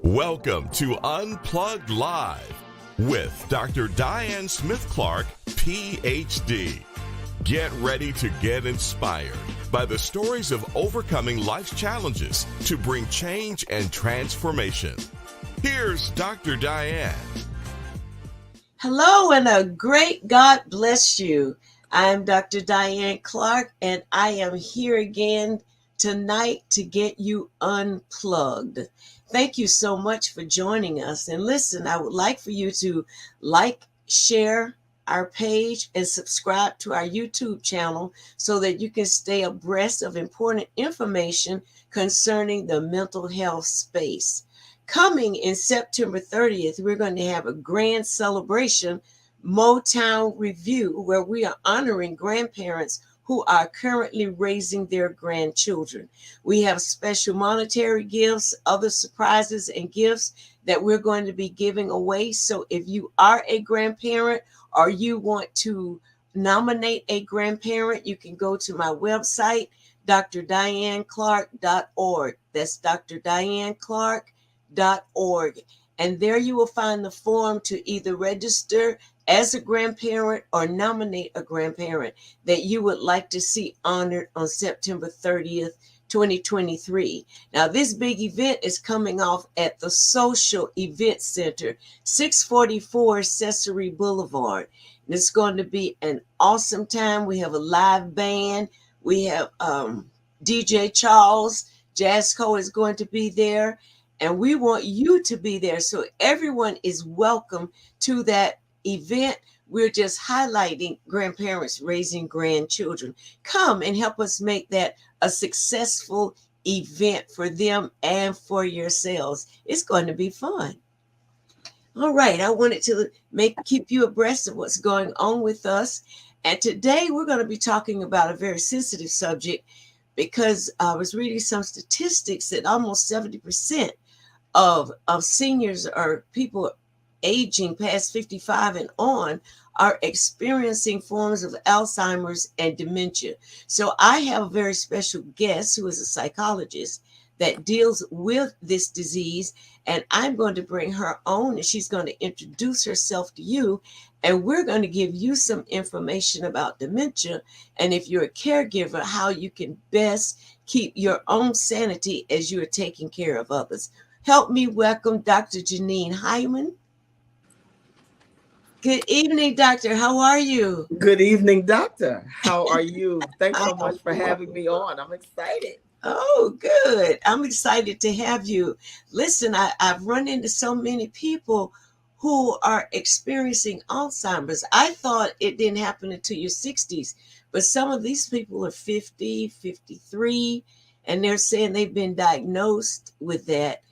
Welcome to Unplugged Live with Dr. Diane Smith-Clark, PhD. Get ready to get inspired by the stories of overcoming life's challenges to bring change and transformation. Here's Dr. Diane. Hello and a great God bless you. I'm Dr. Diane Clark and I am here again tonight to get you unplugged. Thank you so much for joining us. And listen, I would like for you to like, share our page, and subscribe to our YouTube channel so that you can stay abreast of important information concerning the mental health space. Coming in September 30th, we're going to have a grand celebration, Motown Review, where we are honoring grandparents who are currently raising their grandchildren. We have special monetary gifts, other surprises and gifts that we're going to be giving away. So if you are a grandparent or you want to nominate a grandparent, you can go to my website, drdianeclark.org. That's drdianeclark.org. And there you will find the form to either register as a grandparent or nominate a grandparent that you would like to see honored on September 30th, 2023. Now, this big event is coming off at the Social Event Center, 644 Accessory Boulevard. And it's going to be an awesome time. We have a live band. We have DJ Charles. Jazzco is going to be there. And we want you to be there. So everyone is welcome to that event. We're just highlighting grandparents raising grandchildren. Come and help us make that a successful event for them and for yourselves. It's going to be fun. All right, I wanted to keep you abreast of what's going on with us. And today we're going to be talking about a very sensitive subject because I was reading some statistics that almost 70% of seniors or people aging past 55 and on are experiencing forms of Alzheimer's and dementia. So I have a very special guest who is a psychologist that deals with this disease, and I'm going to bring her on and she's going to introduce herself to you, and we're going to give you some information about dementia, and if you're a caregiver, how you can best keep your own sanity as you're taking care of others. Help me welcome Dr. Janine Hyman. Good evening, doctor. How are you? Good evening, doctor. How are you? Thanks so much for having me on. I'm excited. Oh, good. I'm excited to have you. Listen, I've run into so many people who are experiencing Alzheimer's. I thought it didn't happen until your 60s, but some of these people are 50, 53, and they're saying they've been diagnosed with that.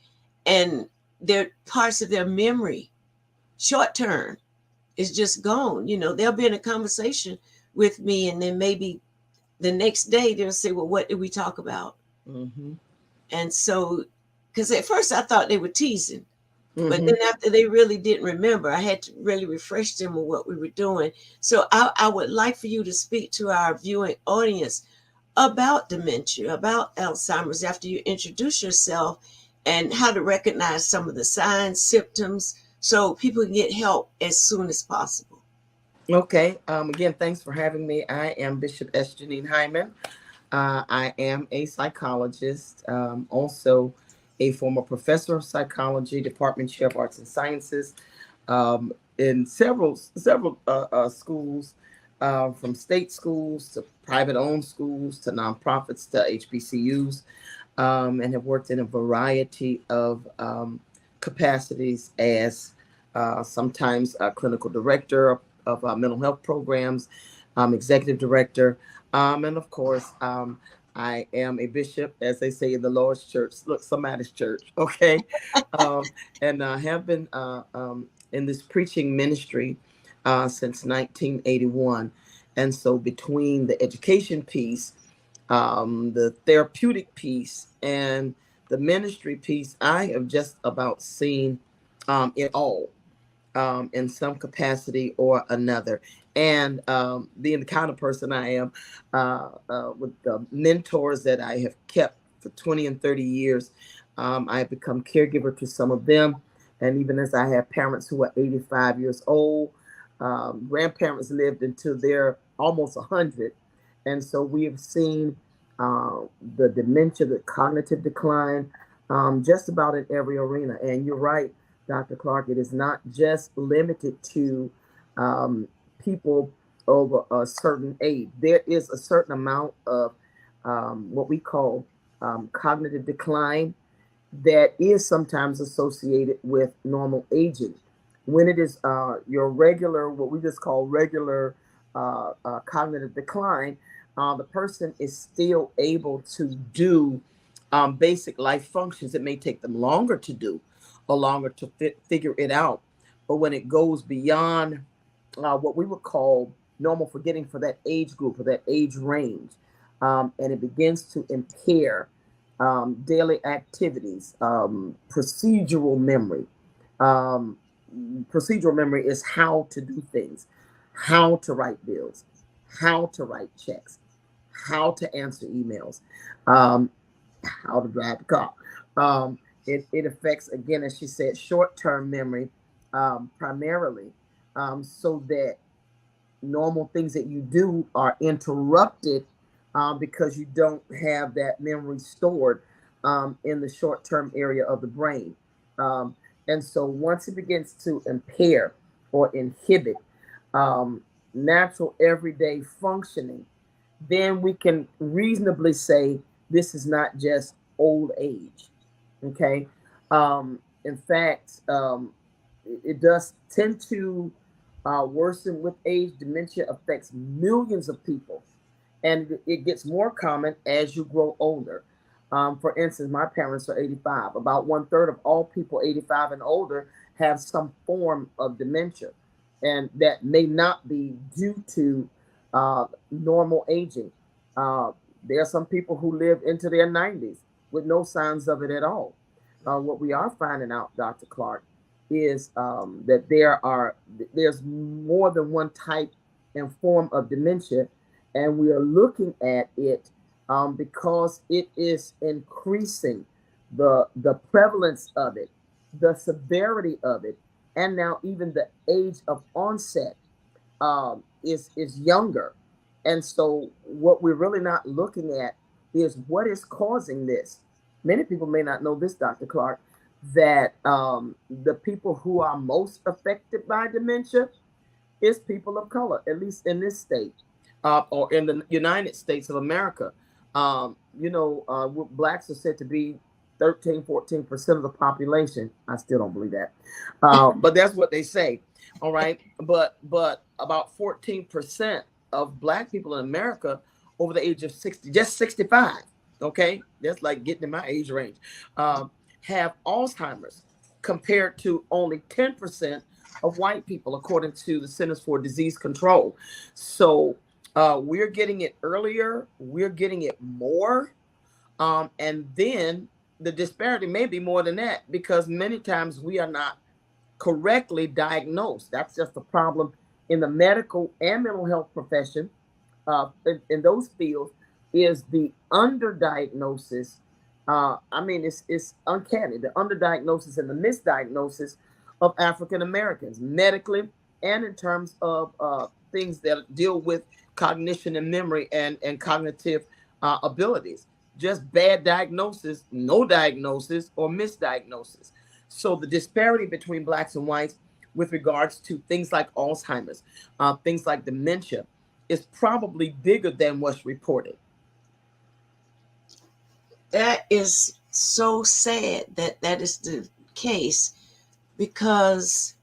And their parts of their memory, short term, is just gone. You know, they'll be in a conversation with me, and then maybe the next day they'll say, well, what did we talk about? Mm-hmm. And so, because at first I thought they were teasing, but then after they really didn't remember, I had to really refresh them on what we were doing. So I would like for you to speak to our viewing audience about dementia, about Alzheimer's, after you introduce yourself, and how to recognize some of the signs, symptoms, so people can get help as soon as possible. Okay. Again, thanks for having me. I am Bishop S. Janine Hyman. I am a psychologist, also a former professor of psychology, Department Chair of Arts and Sciences, in several schools, from state schools to private-owned schools to nonprofits to HBCUs. And have worked in a variety of capacities as sometimes a clinical director of mental health programs, executive director, and of course, I am a bishop, as they say in the Lord's church. Look, somebody's church, okay? And have been in this preaching ministry since 1981. And so between the education piece, the therapeutic piece, and the ministry piece, I have just about seen it all in some capacity or another. And being the kind of person I am, with the mentors that I have kept for 20 and 30 years, I have become caregiver to some of them. And even as I have parents who are 85 years old, grandparents lived until they're almost 100. And so we have seen the dementia, the cognitive decline, just about in every arena. And you're right, Dr. Clark, it is not just limited to people over a certain age. There is a certain amount of what we call cognitive decline that is sometimes associated with normal aging. When it is your regular, what we just call regular cognitive decline, the person is still able to do basic life functions. It may take them longer to do or longer to figure it out. But when it goes beyond what we would call normal forgetting for that age group or that age range, and it begins to impair daily activities, procedural memory. Um, Procedural memory is how to do things, how to write bills, how to write checks, how to answer emails, um, how to drive the car. It affects, again, as she said, short-term memory primarily, so that normal things that you do are interrupted because you don't have that memory stored in the short-term area of the brain. Um, and so once it begins to impair or inhibit um, natural everyday functioning, then we can reasonably say this is not just old age. Okay. In fact, it does tend to worsen with age. Dementia affects millions of people, and it gets more common as you grow older. For instance, my parents are 85. About 1/3 of all people 85 and older have some form of dementia, and that may not be due to normal aging. Uh, there are some people who live into their 90s with no signs of it at all. What we are finding out, Dr. Clark, is that there's more than one type and form of dementia, and we are looking at it because it is increasing the prevalence of it, the severity of it, and now even the age of onset is younger. And so what we're really not looking at is what is causing this. Many people may not know this, Dr. Clark, that the people who are most affected by dementia is people of color, at least in this state or in the United States of America. Blacks are said to be 13, 14% of the population. I still don't believe that. But that's what they say. All right. But about 14% of Black people in America over the age of 60, just 65. Okay. That's like getting in my age range, have Alzheimer's compared to only 10% of white people, according to the Centers for Disease Control. So we're getting it earlier. We're getting it more. And then the disparity may be more than that because many times we are not correctly diagnosed. That's just a problem in the medical and mental health profession. In those fields is the underdiagnosis. It's uncanny, the underdiagnosis and the misdiagnosis of African Americans medically and in terms of things that deal with cognition and memory and cognitive abilities. Just bad diagnosis, no diagnosis, or misdiagnosis. So the disparity between Blacks and whites with regards to things like Alzheimer's, things like dementia, is probably bigger than what's reported. That is so sad that is the case, because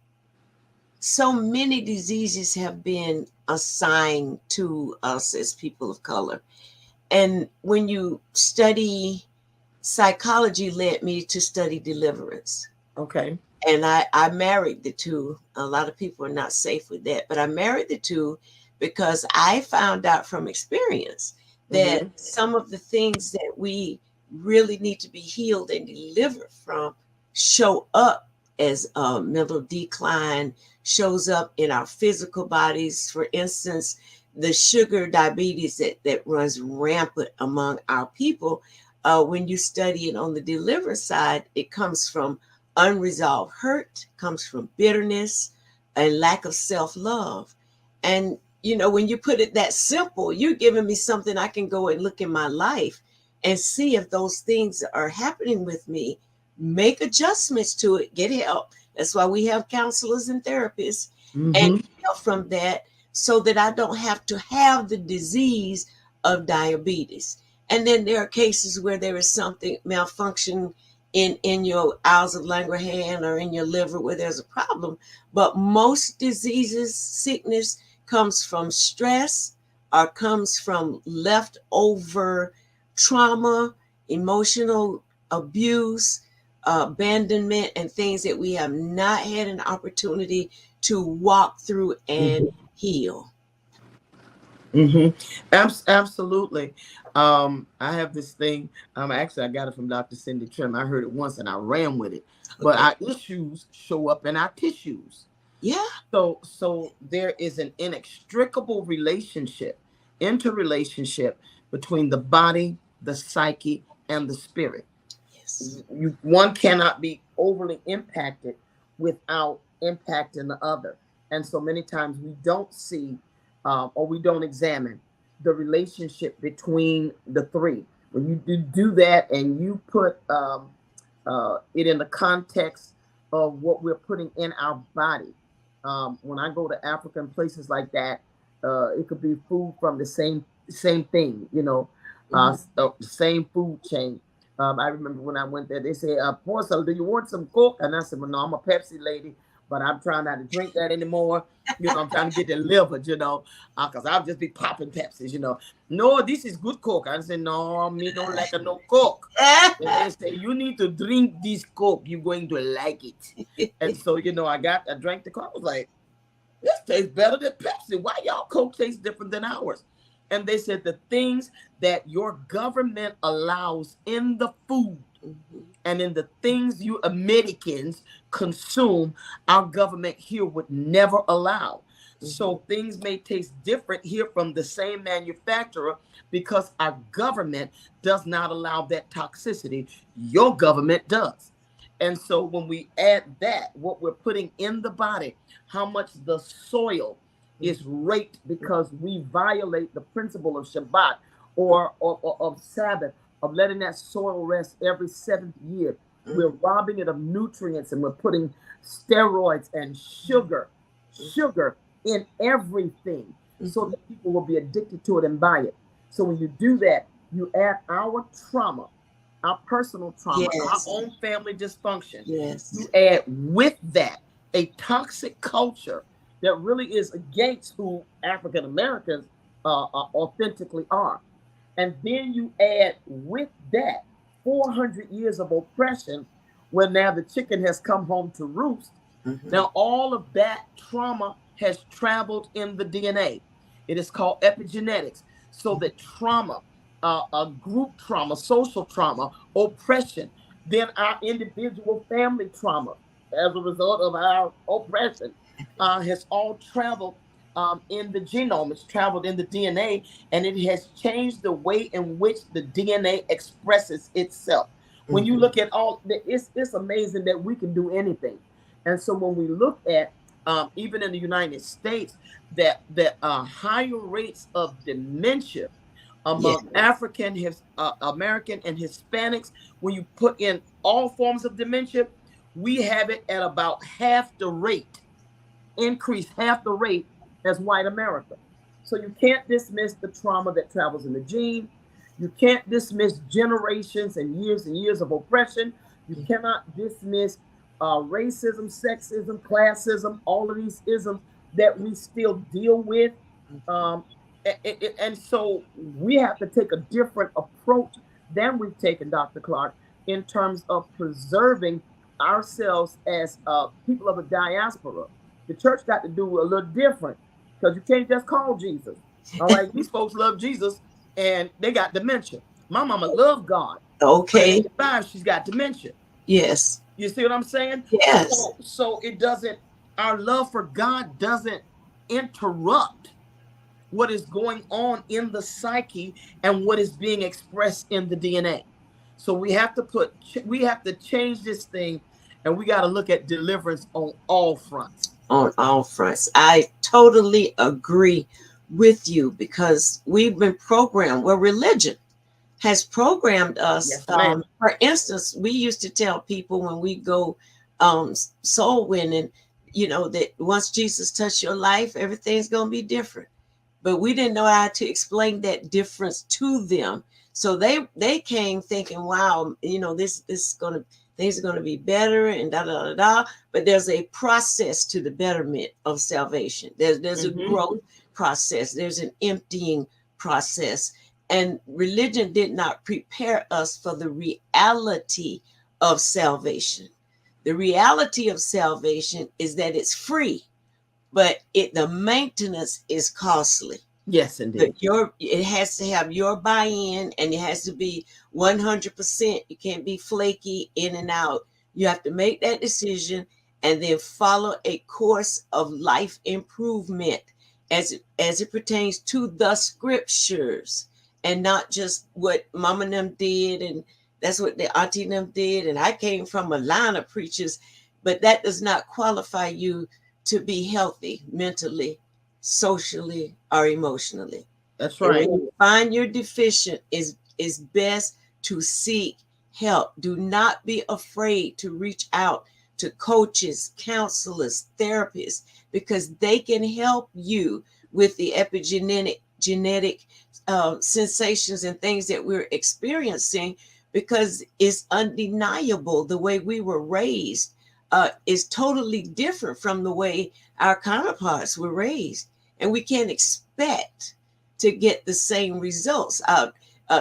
so many diseases have been assigned to us as people of color. And when you study psychology, led me to study deliverance. Okay. And I married the two. A lot of people are not safe with that, but I married the two because I found out from experience that some of the things that we really need to be healed and delivered from show up as mental decline, shows up in our physical bodies. For instance, the sugar diabetes that runs rampant among our people when you study it on the deliverer side, it comes from unresolved hurt, comes from bitterness and lack of self-love. And when you put it that simple, you're giving me something I can go and look in my life and see if those things are happening with me, make adjustments to it, get help. That's why we have counselors and therapists, and get help from that, so that I don't have to have the disease of diabetes. And then there are cases where there is something malfunction in your Isles of Langerhans or in your liver where there's a problem. But most diseases, sickness, comes from stress or comes from leftover trauma, emotional abuse, abandonment, and things that we have not had an opportunity to walk through and heal. Absolutely. I have this thing. Actually, I got it from Dr. Cindy Trim. I heard it once and I ran with it. But Okay. our issues show up in our tissues. Yeah. So there is an inextricable interrelationship between the body, the psyche, and the spirit. Yes. One cannot be overly impacted without impacting the other. And so many times we don't see or we don't examine the relationship between the three. When you do that and you put it in the context of what we're putting in our body. When I go to Africa and places like that, it could be food from the same thing, the same food chain. I remember when I went there, they said, Porcel, do you want some Coke? And I said, well, no, I'm a Pepsi lady, but I'm trying not to drink that anymore. I'm trying to get delivered, because I'll just be popping Pepsis, No, this is good Coke. I said, no, me don't like no Coke. And they say, you need to drink this Coke. You're going to like it. And so, I drank the Coke. I was like, this tastes better than Pepsi. Why y'all Coke tastes different than ours? And they said the things that your government allows in the food and in the things you Americans consume, our government here would never allow. So things may taste different here from the same manufacturer because our government does not allow that toxicity. Your government does. And so when we add that, what we're putting in the body, how much the soil is raped because we violate the principle of Shabbat or of Sabbath, of letting that soil rest every 7th year. We're robbing it of nutrients and we're putting steroids and sugar in everything so that people will be addicted to it and buy it. So when you do that, you add our trauma, our personal trauma, our own family dysfunction. Yes. You add with that a toxic culture that really is against who African Americans authentically are. And then you add with that 400 years of oppression, where now the chicken has come home to roost. Now all of that trauma has traveled in the DNA. It is called epigenetics. So that trauma, a group trauma, social trauma, oppression, then our individual family trauma as a result of our oppression has all traveled in the genome. It's traveled in the DNA, and it has changed the way in which the DNA expresses itself. When you look at it's amazing that we can do anything. And so when we look at even in the United States, that higher rates of dementia among African, American, and Hispanics, when you put in all forms of dementia, we have it at about half the rate as white America. So you can't dismiss the trauma that travels in the gene. You can't dismiss generations and years of oppression. You cannot dismiss racism, sexism, classism, all of these isms that we still deal with. And so we have to take a different approach than we've taken, Dr. Clark, in terms of preserving ourselves as people of a diaspora. The church got to do a little different, because you can't just call Jesus. All right, these folks love Jesus and they got dementia. My mama loved God. Okay. But at 85, she's got dementia. Yes. You see what I'm saying? Yes. So it doesn't, our love for God doesn't interrupt what is going on in the psyche and what is being expressed in the DNA. So we have to change this thing, and we got to look at deliverance on all fronts. On all fronts. I totally agree with you, because we've been programmed. Well, religion has programmed us. Yes, ma'am. For instance, we used to tell people when we go soul winning, that once Jesus touched your life, everything's going to be different. But we didn't know how to explain that difference to them. So they came thinking, wow, this is going to, things are going to be better and da da da da. But there's a process to the betterment of salvation. There's a growth process. There's an emptying process. And religion did not prepare us for the reality of salvation. The reality of salvation is that it's free, but the maintenance is costly. Yes, indeed. It has to have your buy-in, and it has to be 100%. You can't be flaky in and out. You have to make that decision and then follow a course of life improvement as it pertains to the scriptures, and not just what mama and them did, and that's what the auntie and them did. And I came from a line of preachers, but that does not qualify you to be healthy mentally, socially, or emotionally. That's right. And when you find you're deficient, is best to seek help. Do not be afraid to reach out to coaches, counselors, therapists, because they can help you with the epigenetic sensations and things that we're experiencing, because it's undeniable the way we were raised is totally different from the way our counterparts were raised, and we can't expect to get the same results.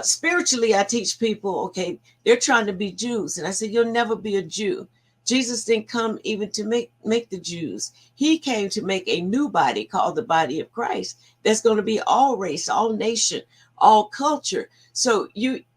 Spiritually, I teach people, okay, they're trying to be Jews, and I said, you'll never be a Jew. Jesus didn't come even to make the Jews. He came to make a new body called the body of Christ. That's going to be all race, all nation, all culture. So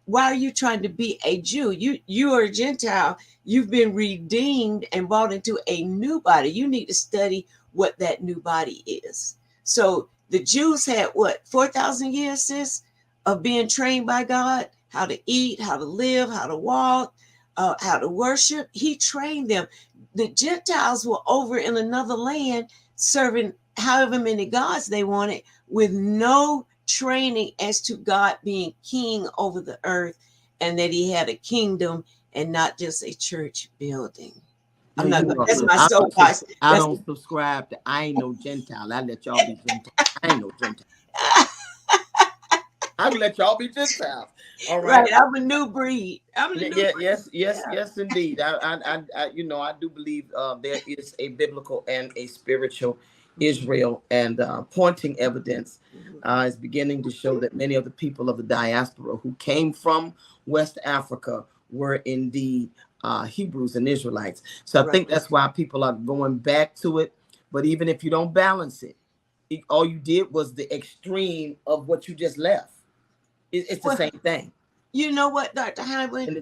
why are you trying to be a Jew? You are a Gentile. You've been redeemed and brought into a new body. You need to study what that new body is. So the Jews had 4,000 years, sis, of being trained by God, how to eat, how to live, how to walk, how to worship. He trained them. The Gentiles were over in another land serving however many gods they wanted, with no training as to God being king over the earth, and that he had a kingdom and not just a church building. That's my soapbox. I don't subscribe to, I ain't no Gentile. I let y'all be Gentile. I ain't no Gentile. I let y'all be Gentiles. All right. I'm a new breed. Yes, indeed. I do believe there is a biblical and a spiritual Israel, and pointing evidence is beginning to show that many of the people of the diaspora who came from West Africa were indeed Hebrews and Israelites. So I think that's why people are going back to it. But even if you don't balance it, all you did was the extreme of what you just left. It's the same thing. You know what, Dr. Howard?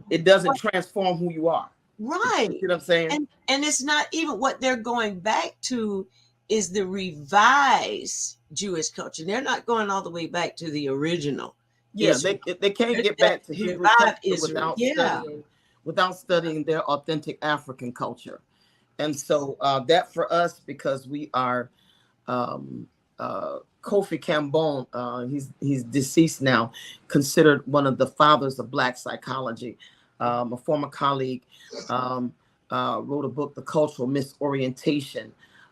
It doesn't transform who you are. Right. You know what I'm saying? And it's not even what they're going back to is the revised Jewish culture. They're not going all the way back to the original. Yeah, they can't get back to Hebrew culture without studying their authentic African culture. And so that for us, because we are Kofi Cambon, he's deceased now, considered one of the fathers of Black psychology. A former colleague wrote a book, The Cultural Misorientation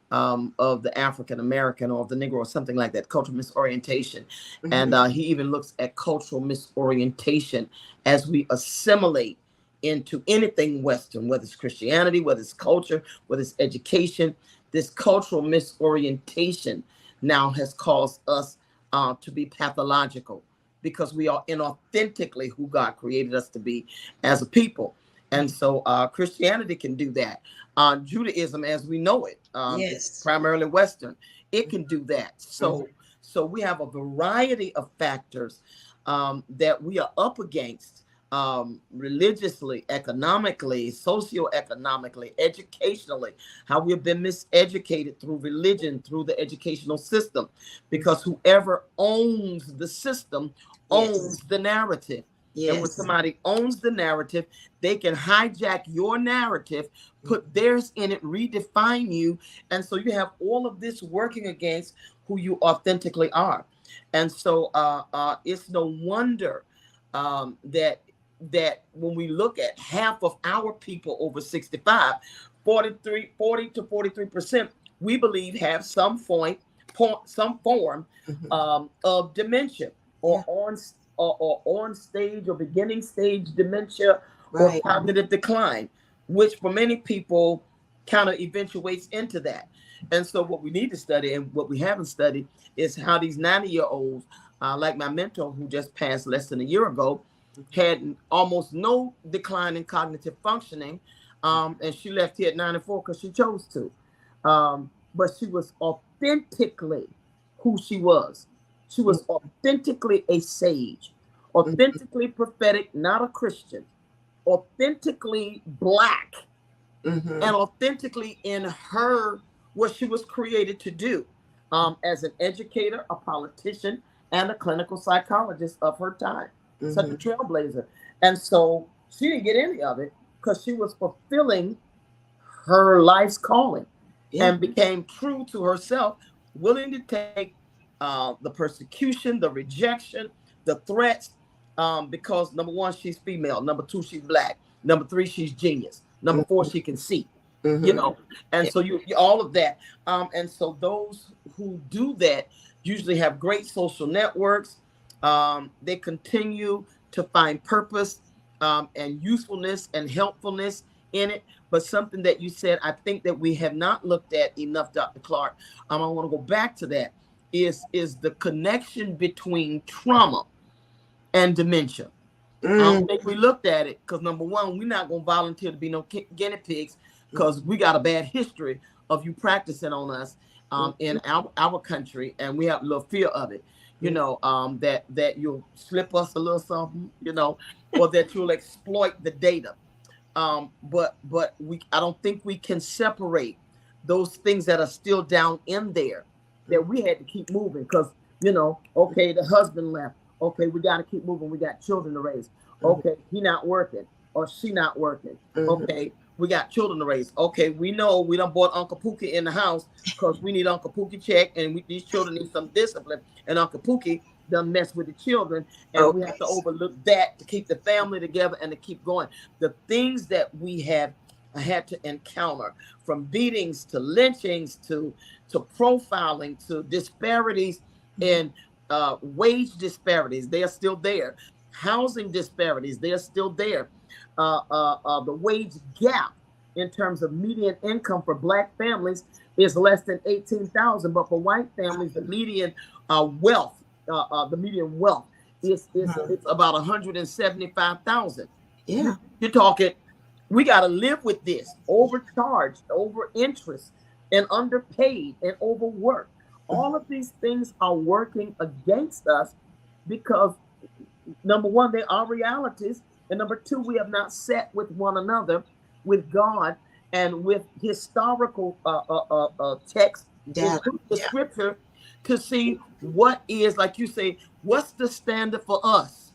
of the African American, or of the Negro, or something like that, cultural misorientation. And he even looks at cultural misorientation as we assimilate into anything Western, whether it's Christianity, whether it's culture, whether it's education. This cultural misorientation now has caused us to be pathological, because we are inauthentically who God created us to be as a people. And so Christianity can do that. Judaism, as we know it, primarily Western, it can do that. So we have a variety of factors that we are up against religiously, economically, socioeconomically, educationally, how we have been miseducated through religion, through the educational system, because whoever owns the system owns the narrative. And when Yes. somebody owns the narrative, they can hijack your narrative, put theirs in it, redefine you. And so you have all of this working against who you authentically are. And so it's no wonder that when we look at half of our people over 65, 40 to 43%, we believe have some form Mhm. of dementia Yeah. or on stage or beginning stage dementia or Right. cognitive decline, which for many people kind of eventuates into that. And so what we need to study and what we haven't studied is how these 90-year-olds, like my mentor who just passed less than a year ago, had almost no decline in cognitive functioning. And she left here at 94 because she chose to. But she was authentically who she was. She was authentically a sage, Mhm. authentically prophetic, not a Christian, authentically Black, Mhm. and authentically in her what she was created to do as an educator, a politician, and a clinical psychologist of her time. Such a Mhm. trailblazer. And so she didn't get any of it because she was fulfilling her life's calling Yeah. and became true to herself, willing to take the persecution, the rejection, the threats, because number one, she's female. Number two, she's Black. Number three, she's genius. Number four, Mhm. she can see. You Mhm. know, and Yeah. so you all of that. And so those who do that usually have great social networks. They continue to find purpose and usefulness and helpfulness in it. But something that you said, I think that we have not looked at enough, Dr. Clark. I want to go back to that. Is the connection between trauma and dementia? I Mm. don't think we looked at it because number one, we're not going to volunteer to be no guinea pigs because we got a bad history of you practicing on us in our country, and we have a little fear of it. That you'll slip us a little something, or that you'll exploit the data. But I don't think we can separate those things that are still down in there that we had to keep moving because okay, the husband left. Okay, we got to keep moving. We got children to raise. Mhm. Okay, he not working or she not working. Mhm. Okay, we got children to raise. Okay, we know we done bought Uncle Pookie in the house because we need Uncle Pookie check and these children need some discipline. And Uncle Pookie done mess with the children, and we have to Okay. overlook that to keep the family together and to keep going. The things that we have had to encounter, from beatings to lynchings to profiling to disparities in wage disparities, they are still there. Housing disparities, they are still there. The wage gap in terms of median income for Black families is less than 18,000, but for white families, the median wealth, the median wealth is Mhm. it's about 175,000. Yeah. You're talking, we got to live with this overcharged, over interest, and underpaid and overworked. All of these things are working against us because number one, they are realities, and number two, we have not sat with one another, with God, and with historical text, Data. including the Yeah. scripture, to see what is, like you say, what's the standard for us?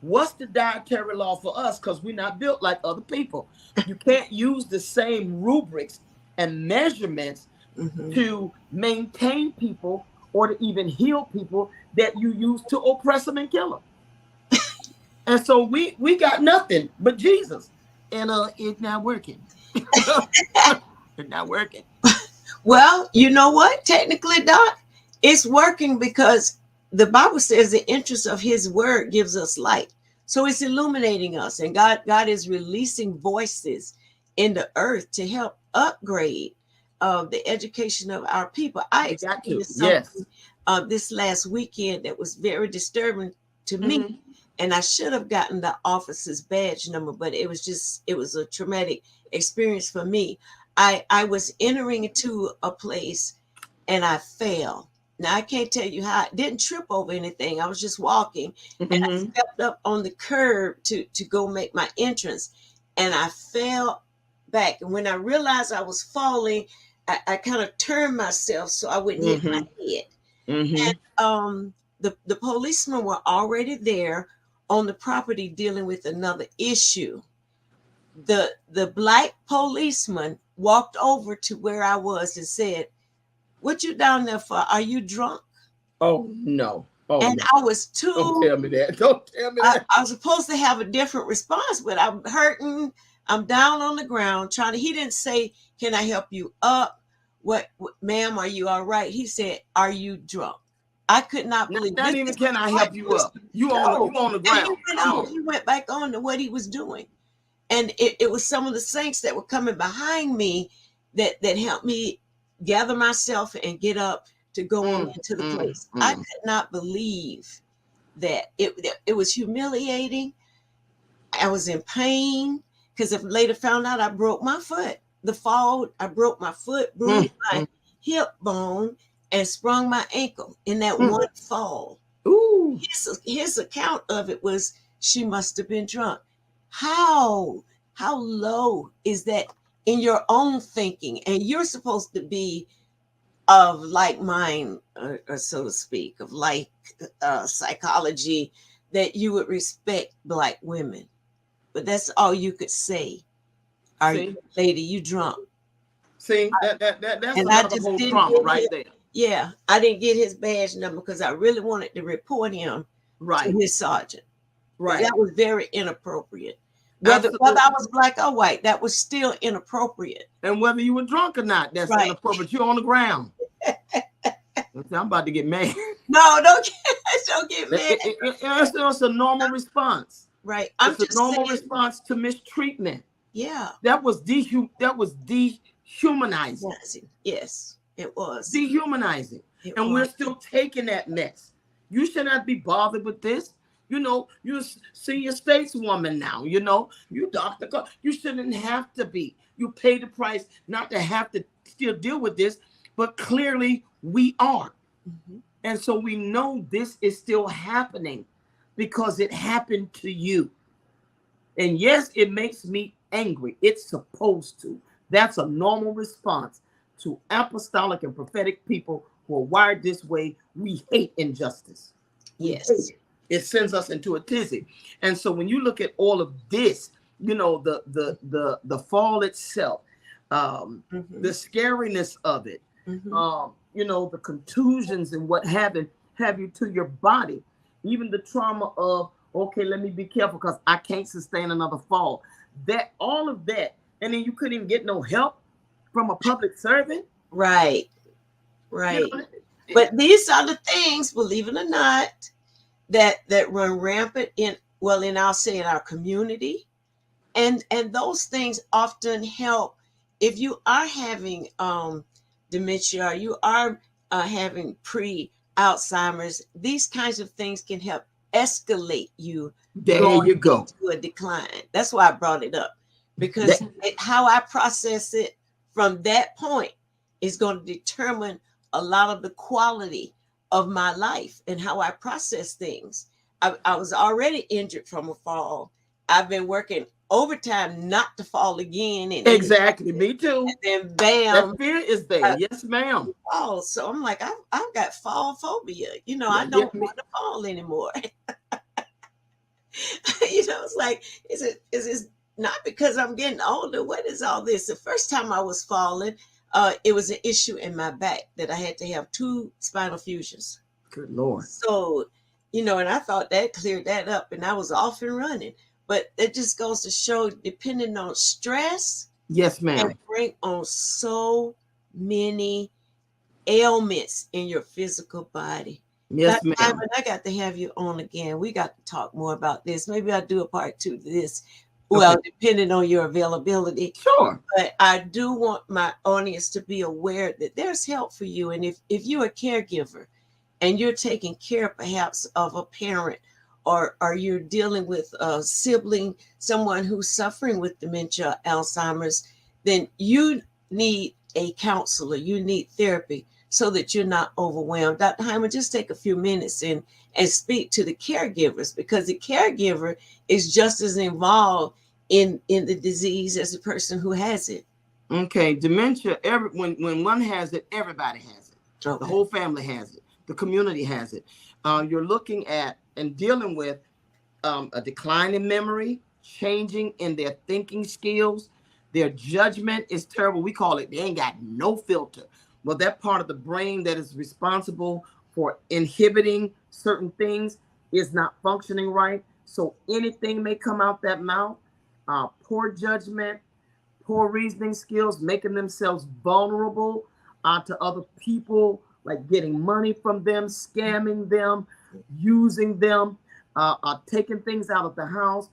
What's the dietary law for us? Because we're not built like other people. You can't use the same rubrics and measurements Mhm. to maintain people or to even heal people that you use to oppress them and kill them. And so we got nothing but Jesus, and it's not working. It's not working. Well, you know what? Technically, Doc, it's working because the Bible says the interest of His Word gives us light. So it's illuminating us, and God is releasing voices in the earth to help upgrade the education of our people. I We got to. experienced Yes. something this last weekend that was very disturbing to me, Mm-hmm. and I should have gotten the officer's badge number, but it was a traumatic experience for me. I was entering into a place and I fell. Now I can't tell you how. I didn't trip over anything. I was just walking and I Mm-hmm. stepped up on the curb to go make my entrance, and I fell back. And when I realized I was falling, I kind of turned myself so I wouldn't hit my Mm-hmm. head. Mm-hmm. And the policemen were already there on the property dealing with another issue. The black policeman walked over to where I was and said, "What you down there for? Are you drunk?" Oh no. Oh, And no. I was too. Don't tell me that. Don't tell me that. I was supposed to have a different response, but I'm hurting. I'm down on the ground trying to. He didn't say, "Can I help you up? What ma'am, are you all right?" He said, "Are you drunk?" I could not believe. Not even can I help you up. You on the ground. He went back on to what he was doing. And it was some of the saints that were coming behind me that helped me gather myself and get up to go on into the place. I could not believe that. It was humiliating. I was in pain because I later found out I broke my foot. The fall, I broke my foot, bruised my hip bone, and sprung my ankle in that one fall. Ooh. His account of it was, she must have been drunk. How low is that in your own thinking? And you're supposed to be of like mind, or so to speak, of like psychology, that you would respect black women. But that's all you could say. Are you, lady, you drunk? See, that's another whole trauma right there. Yeah, I didn't get his badge number because I really wanted to report him to his sergeant. Right. That was very inappropriate. Whether I was black or white, that was still inappropriate. And whether you were drunk or not, that's inappropriate. You're on the ground. I'm about to get mad. No, don't get mad. It's a normal response. Right. It's a normal response to mistreatment. Yeah. That was dehumanizing. Yes, it was. Dehumanizing. We're still taking that mess. You should not be bothered with this. You know, you're a senior stateswoman now. You know, you doctor. You shouldn't have to be. You pay the price not to have to still deal with this, but clearly we are. And so we know this is still happening because it happened to you. And yes, it makes me angry. It's supposed to. That's a normal response to apostolic and prophetic people who are wired this way. We hate injustice. Yes. It sends us into a tizzy. And so when you look at all of this, you know, the fall itself, the scariness of it, you know, the contusions and what have you to your body, even the trauma of, okay, let me be careful because I can't sustain another fall. That all of that, and then you couldn't even get no help from a public servant. Right. You know, but these are the things, believe it or not, that run rampant in our community, and those things often help if you are having dementia, or you are having pre-Alzheimer's. These kinds of things can help escalate you. There you go. To a decline. That's why I brought it up, because how I process it from that point is going to determine a lot of the quality of my life and how I process things. I was already injured from a fall. I've been working overtime not to fall again. Exactly, me too. And then bam, that fear is there. Yes, ma'am. Oh, so I'm like, I've got fall phobia. You know, I don't want to fall anymore. You know, it's like, is it not because I'm getting older? What is all this? The first time I was falling, it was an issue in my back that I had to have 2 spinal fusions. Good Lord. So, you know, and I thought that cleared that up and I was off and running. But it just goes to show, depending on stress, yes, ma'am, can bring on so many ailments in your physical body. Yes, ma'am. I got to have you on again. We got to talk more about this. Maybe I'll do a part 2 to this. Well, depending on your availability. Sure. But I do want my audience to be aware that there's help for you. And if you're a caregiver and you're taking care perhaps of a parent, or you're dealing with a sibling, someone who's suffering with dementia, Alzheimer's, then you need a counselor. You need therapy so that you're not overwhelmed. Dr. Hyman, just take a few minutes and speak to the caregivers, because the caregiver is just as involved in the disease as the person who has it. Okay, dementia, when one has it, everybody has it. Okay. The whole family has it. The community has it. You're looking at and dealing with a decline in memory, changing in their thinking skills. Their judgment is terrible. We call it, they ain't got no filter. Well, that part of the brain that is responsible for inhibiting certain things is not functioning right. So anything may come out that mouth. Poor judgment, poor reasoning skills, making themselves vulnerable to other people, like getting money from them, scamming them, using them, taking things out of the house.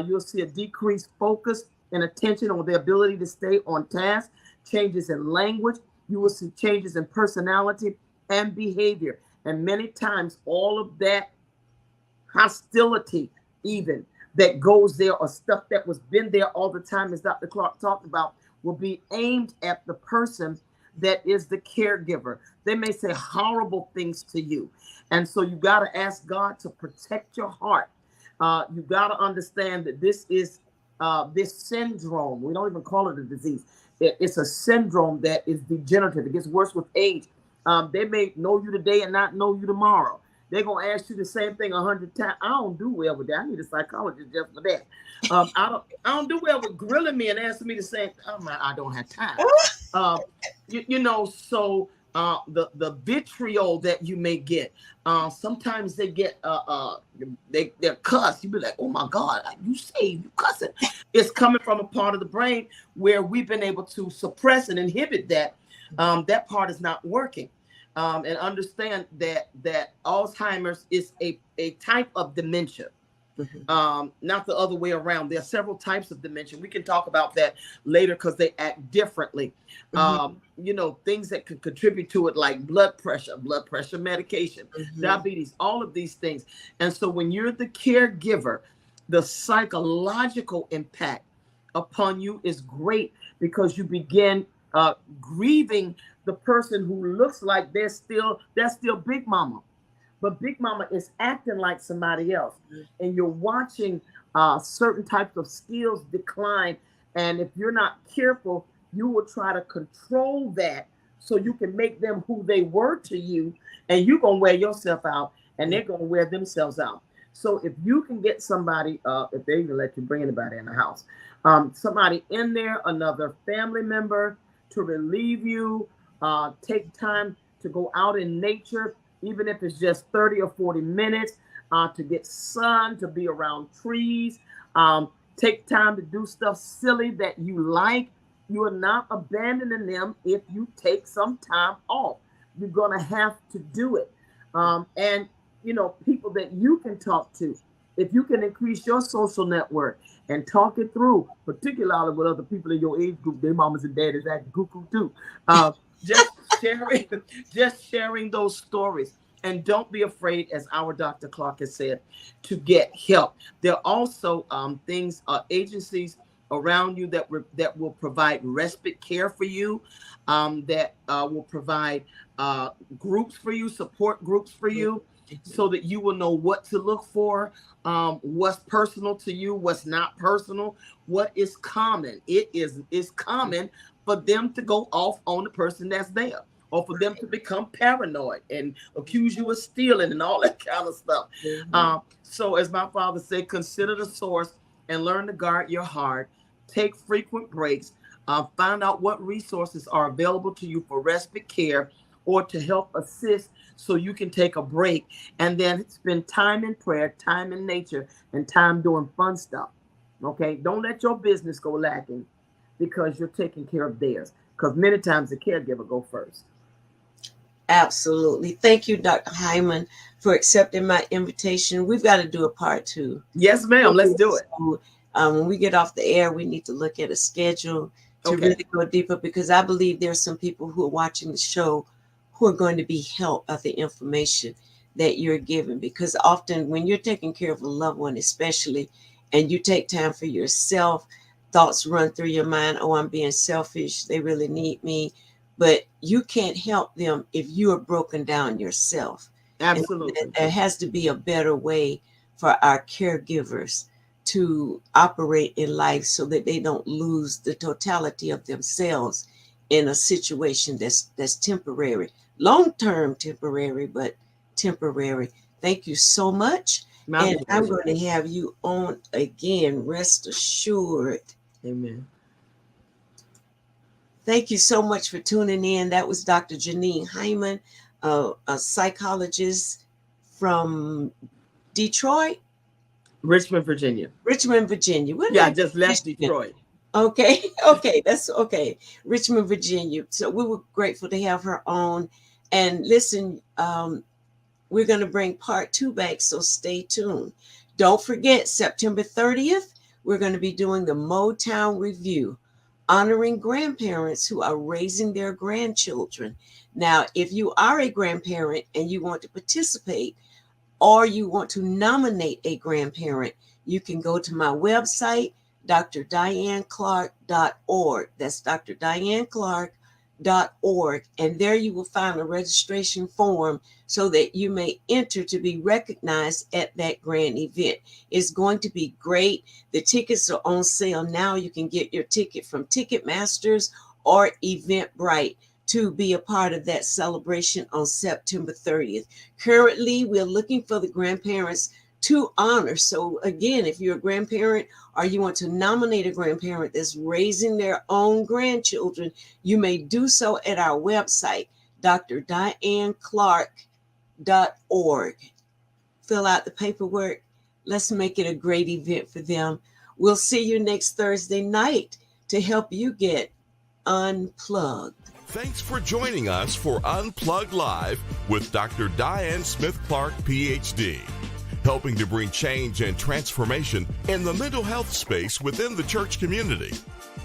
You'll see a decreased focus and attention on their ability to stay on task, changes in language. You will see changes in personality and behavior. And many times, all of that hostility, even that goes there, or stuff that was been there all the time, as Dr. Clark talked about, will be aimed at the person that is the caregiver. They may say horrible things to you. And so you got to ask God to protect your heart. You got to understand that this is this syndrome. We don't even call it a disease. It's a syndrome that is degenerative. It gets worse with age. They may know you today and not know you tomorrow. They're going to ask you the same thing 100 times. I don't do well with that. I need a psychologist just for that. I don't do well with grilling me and asking me the same. I don't have time. So the vitriol that you may get, sometimes they get they're cussed. You be like, oh my God, you say you cussing. It's coming from a part of the brain where we've been able to suppress and inhibit that. That part is not working. And understand that Alzheimer's is a type of dementia, not the other way around. There are several types of dementia. We can talk about that later because they act differently. Things that could contribute to it, like blood pressure medication, diabetes, all of these things. And so when you're the caregiver, the psychological impact upon you is great, because you begin grieving the person who looks like that's still Big Mama, but Big Mama is acting like somebody else, and you're watching certain types of skills decline. And if you're not careful, you will try to control that so you can make them who they were to you, and you're gonna wear yourself out, and they're gonna wear themselves out. So if you can get somebody, if they even let you bring anybody in the house, somebody in there, another family member, to relieve you. Take time to go out in nature, even if it's just 30 or 40 minutes, to get sun, to be around trees. Take time to do stuff silly that you like. You are not abandoning them if you take some time off. You're going to have to do it. And, people that you can talk to, if you can increase your social network and talk it through, particularly with other people in your age group, their mamas and daddies acting cuckoo too. Just sharing those stories. And don't be afraid, as our Dr. Clark has said, to get help. There are also agencies around you that will provide respite care for you, that will provide groups for you, support groups for you, so that you will know what to look for, what's personal to you, what's not personal, what is common. It is common for them to go off on the person that's there, or for them to become paranoid and accuse you of stealing and all that kind of stuff. So as my father said, consider the source and learn to guard your heart. Take frequent breaks. Find out what resources are available to you for respite care or to help assist, so you can take a break, and then spend time in prayer, time in nature, and time doing fun stuff. Okay? Don't let your business go lacking because you're taking care of theirs, because many times the caregiver go first. Absolutely. Thank you, Dr. Hyman, for accepting my invitation. We've got to do a part 2. Yes, ma'am. Let's do it. So, when we get off the air, we need to look at a schedule to really go deeper, because I believe there's some people who are watching the show who are going to be helped by the information that you're giving. Because often when you're taking care of a loved one, especially, and you take time for yourself, thoughts run through your mind, oh, I'm being selfish, they really need me. But you can't help them if you are broken down yourself. Absolutely. And there has to be a better way for our caregivers to operate in life so that they don't lose the totality of themselves in a situation that's temporary. Long-term temporary, but temporary. Thank you so much. And I'm pleasure. going to have you on again. Rest assured. Amen. Thank you so much for tuning in. That was Dr. Janine Hyman, a psychologist from Detroit, Richmond, Virginia. Richmond, Virginia. What Yeah, I just left Michigan? Detroit. Okay, okay, that's okay. Richmond, Virginia. So we were grateful to have her on. And listen, we're going to bring part 2 back, so stay tuned. Don't forget, September 30th, we're going to be doing the Motown Review, honoring grandparents who are raising their grandchildren. Now, if you are a grandparent and you want to participate or you want to nominate a grandparent, you can go to my website, drdianeclark.org. That's drdianeclark.org. And there you will find a registration form so that you may enter to be recognized at that grand event. It's going to be great. The tickets are on sale now. You can get your ticket from Ticketmasters or Eventbrite to be a part of that celebration on September 30th. Currently, we're looking for the grandparents to honor. So again, if you're a grandparent or you want to nominate a grandparent that's raising their own grandchildren, you may do so at our website, drdianeclark.org. Fill out the paperwork. Let's make it a great event for them. We'll see you next Thursday night to help you get unplugged. Thanks for joining us for Unplugged Live with Dr. Diane Smith-Clark, PhD, helping to bring change and transformation in the mental health space within the church community.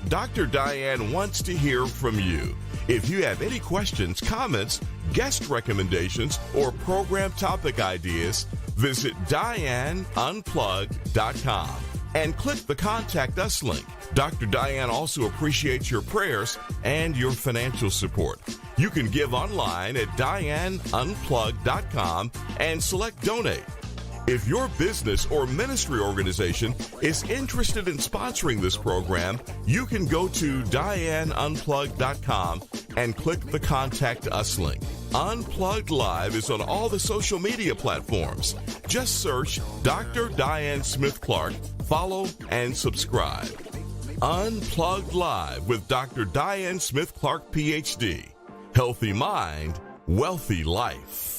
Dr. Diane wants to hear from you. If you have any questions, comments, guest recommendations, or program topic ideas, visit DianeUnplugged.com and click the Contact Us link. Dr. Diane also appreciates your prayers and your financial support. You can give online at DianeUnplugged.com and select Donate. If your business or ministry organization is interested in sponsoring this program, you can go to DianeUnplugged.com and click the Contact Us link. Unplugged Live is on all the social media platforms. Just search Dr. Diane Smith-Clark, follow, and subscribe. Unplugged Live with Dr. Diane Smith-Clark, PhD. Healthy mind, wealthy life.